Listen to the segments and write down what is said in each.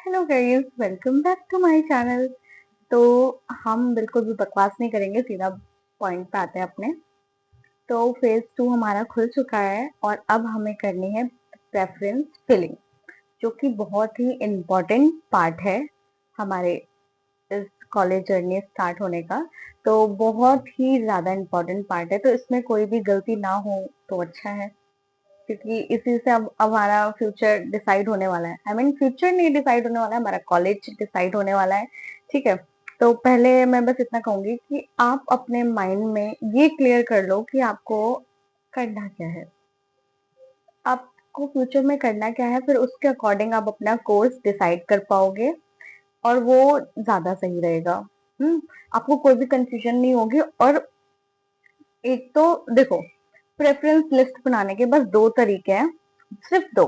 Hello guys, welcome back to my channel. तो हम बिल्कुल भी बकवास नहीं करेंगे, सीधा पॉइंट पे आते हैं अपने। तो फेज 2 हमारा खुल चुका है और अब हमें करनी है प्रेफरेंस फिलिंग, जो कि बहुत ही इम्पोर्टेंट पार्ट है हमारे इस कॉलेज जर्नी स्टार्ट होने का। तो बहुत ही ज्यादा इम्पोर्टेंट पार्ट है, तो इसमें कोई भी गलती ना हो तो अच्छा है, क्योंकि इसी से अब हमारा फ्यूचर डिसाइड होने वाला है। आई मीन फ्यूचर नहीं डिसाइड होने वाला है, हमारा कॉलेज डिसाइड होने वाला है। ठीक है। तो पहले मैं बस इतना कहूंगी कि आप अपने माइंड में ये क्लियर कर लो कि आपको करना क्या है, आपको फ्यूचर में करना क्या है, फिर उसके अकॉर्डिंग आप अपना कोर्स डिसाइड कर पाओगे और वो ज्यादा सही रहेगा। आपको कोई भी कंफ्यूजन नहीं होगी। और एक तो देखो, प्रेफरेंस लिस्ट बनाने के बस दो तरीके हैं, सिर्फ दो।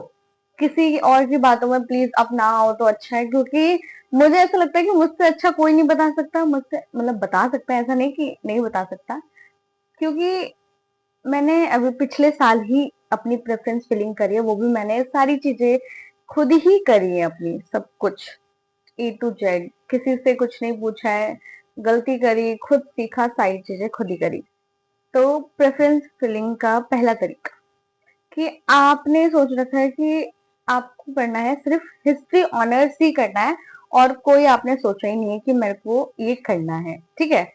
किसी और की बातों में प्लीज आप ना आओ तो अच्छा है, क्योंकि मुझे ऐसा लगता है कि मुझसे अच्छा कोई नहीं बता सकता। मुझसे मतलब बता सकता है, ऐसा नहीं कि नहीं बता सकता, क्योंकि मैंने अभी पिछले साल ही अपनी प्रेफरेंस फिलिंग करी है। वो भी मैंने सारी चीजें खुद ही करी है, अपनी सब कुछ A to Z, किसी से कुछ नहीं पूछा है, गलती करी, खुद सीखा, सारी चीजें खुद ही करी। तो प्रेफरेंस फिलिंग का पहला तरीका कि आपने सोच रखा है कि आपको करना है सिर्फ हिस्ट्री ऑनर्स ही करना है, और कोई आपने सोचा ही नहीं है कि मेरे को ये करना है। ठीक है।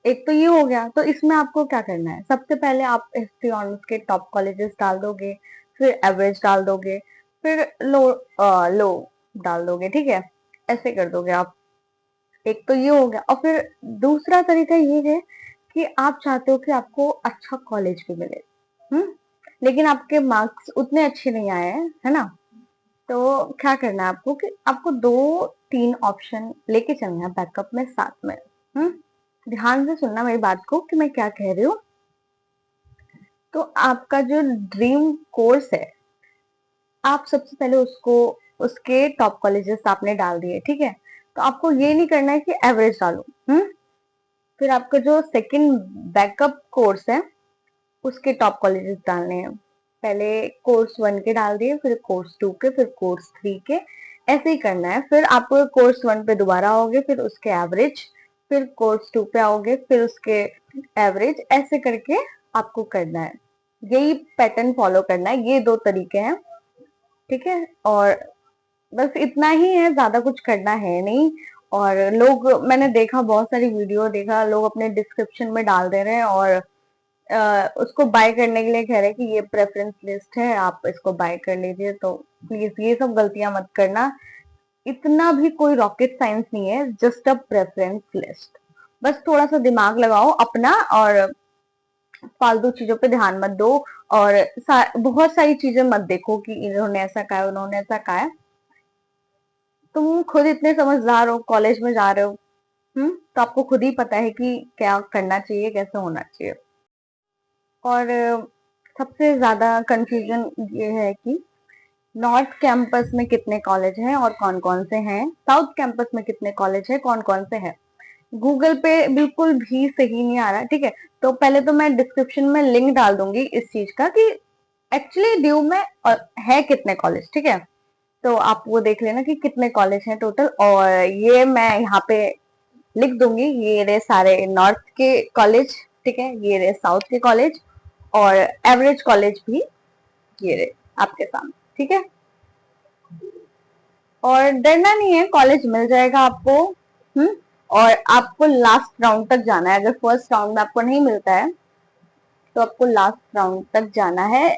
एक तो ये हो गया। तो इसमें आपको क्या करना है, सबसे पहले आप हिस्ट्री ऑनर्स के टॉप कॉलेजेस डाल दोगे, फिर एवरेज डाल दोगे, फिर लो डाल दोगे। ठीक है। ऐसे कर दोगे आप। एक तो ये हो गया। और फिर दूसरा तरीका ये है कि आप चाहते हो कि आपको अच्छा कॉलेज भी मिले, हम्म लेकिन आपके मार्क्स उतने अच्छे नहीं आए हैं, है ना। तो क्या करना है आपको कि आपको दो तीन ऑप्शन लेके चलना है बैकअप में साथ में। हम्म ध्यान से सुनना मेरी बात को कि मैं क्या कह रही हूँ। तो आपका जो ड्रीम कोर्स है, आप सबसे पहले उसको, उसके टॉप कॉलेजेस आपने डाल दिए। ठीक है। तो आपको ये नहीं करना है कि एवरेज डालो। फिर आपका जो सेकंड बैकअप कोर्स है, उसके टॉप कॉलेजेस डालने हैं। पहले कोर्स 1 के डाल दिए, फिर कोर्स 2 के, फिर कोर्स 3 के। ऐसे ही करना है। फिर आप कोर्स 1 पे दोबारा आओगे, फिर उसके एवरेज, फिर कोर्स 2 पे आओगे, फिर उसके एवरेज, ऐसे करके आपको करना है। यही पैटर्न फॉलो करना है। ये दो तरीके हैं। ठीक है। और बस इतना ही है, ज्यादा कुछ करना है नहीं। और लोग, मैंने देखा बहुत सारी वीडियो देखा, लोग अपने डिस्क्रिप्शन में डाल दे रहे हैं और उसको बाय करने के लिए कह रहे हैं कि ये प्रेफरेंस लिस्ट है, आप इसको बाय कर लीजिए। तो प्लीज ये सब गलतियां मत करना। इतना भी कोई रॉकेट साइंस नहीं है, जस्ट अ प्रेफरेंस लिस्ट। बस थोड़ा सा दिमाग लगाओ अपना, और फालतू चीजों पे ध्यान मत दो। और बहुत सारी चीजें मत देखो कि इन्होंने ऐसा कहा है, उन्होंने ऐसा कहा है। तुम खुद इतने समझदार हो, कॉलेज में जा रहे हो, तो आपको खुद ही पता है कि क्या करना चाहिए, कैसे होना चाहिए। और सबसे ज्यादा कंफ्यूजन ये है कि नॉर्थ कैंपस में कितने कॉलेज हैं और कौन कौन से हैं, साउथ कैंपस में कितने कॉलेज हैं, कौन कौन से हैं। गूगल पे बिल्कुल भी सही नहीं आ रहा। ठीक है। तो पहले तो मैं डिस्क्रिप्शन में लिंक डाल दूंगी इस चीज का कि एक्चुअली ड्यू में है कितने कॉलेज। ठीक है। तो आप वो देख लेना कि कितने कॉलेज हैं टोटल। और ये मैं यहाँ पे लिख दूंगी, ये रहे सारे नॉर्थ के कॉलेज। ठीक है। ये रहे साउथ के कॉलेज, और एवरेज कॉलेज भी ये रहे आपके सामने। ठीक है। और डरना नहीं है, कॉलेज मिल जाएगा आपको। हम्म और आपको लास्ट राउंड तक जाना है। अगर फर्स्ट राउंड में आपको नहीं मिलता है तो आपको लास्ट राउंड तक जाना है।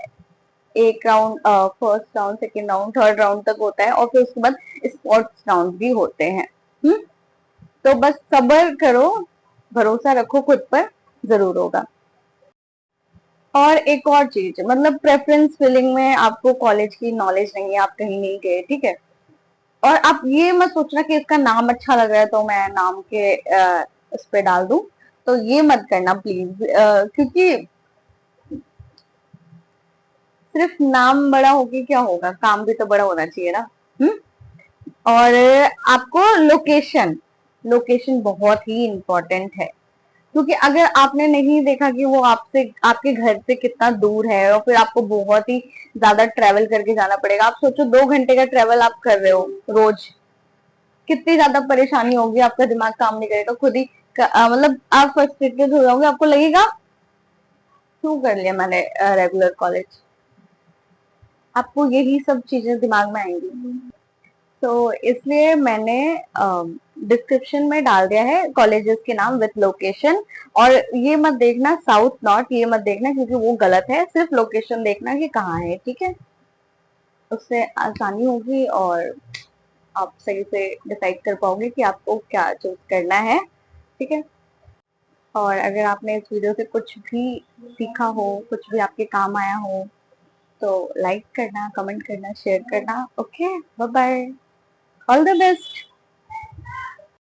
एक round, first round, second round, third round तक होता है, और फिर उसके बाद स्पोर्ट्स राउंड भी होते हैं। तो बस सब्र करो, भरोसा रखो खुद पर, जरूर होगा। और एक और चीज, मतलब प्रेफरेंस फिलिंग में आपको कॉलेज की नॉलेज नहीं है, आप कहीं नहीं गए। ठीक है। और आप ये मत सोचना कि इसका नाम अच्छा लग रहा है तो मैं नाम के उस पे डाल दूं। तो ये मत करना प्लीज, क्योंकि सिर्फ नाम बड़ा होके क्या होगा, काम भी तो बड़ा होना चाहिए ना। हम्म और आपको लोकेशन, लोकेशन बहुत ही इम्पोर्टेंट है। क्योंकि अगर आपने नहीं देखा कि वो आपसे आपके घर से कितना दूर है और फिर आपको बहुत ही ज्यादा ट्रेवल करके जाना पड़ेगा, आप सोचो 2 घंटे का ट्रेवल आप कर रहे हो रोज, कितनी ज्यादा परेशानी होगी, आपका दिमाग काम नहीं करेगा, खुद ही मतलब आप फ्रस्ट्रेटेड हो जाओगे, आपको लगेगा क्यों कर लिया मैंने रेगुलर कॉलेज, आपको यही सब चीजें दिमाग में आएंगी। तो इसलिए मैंने डिस्क्रिप्शन में डाल दिया है कॉलेजेस के नाम विथ लोकेशन। और ये मत देखना साउथ नॉर्थ, ये मत देखना क्योंकि वो गलत है, सिर्फ लोकेशन देखना कि कहाँ है, ठीक है, उससे आसानी होगी और आप सही से डिसाइड कर पाओगे कि आपको क्या चूज करना है, ठीक है। और अगर आपने इस वीडियो से कुछ भी सीखा हो, कुछ भी आपके काम आया हो, तो लाइक करना, कमेंट करना, शेयर करना। Okay, bye bye, all the best.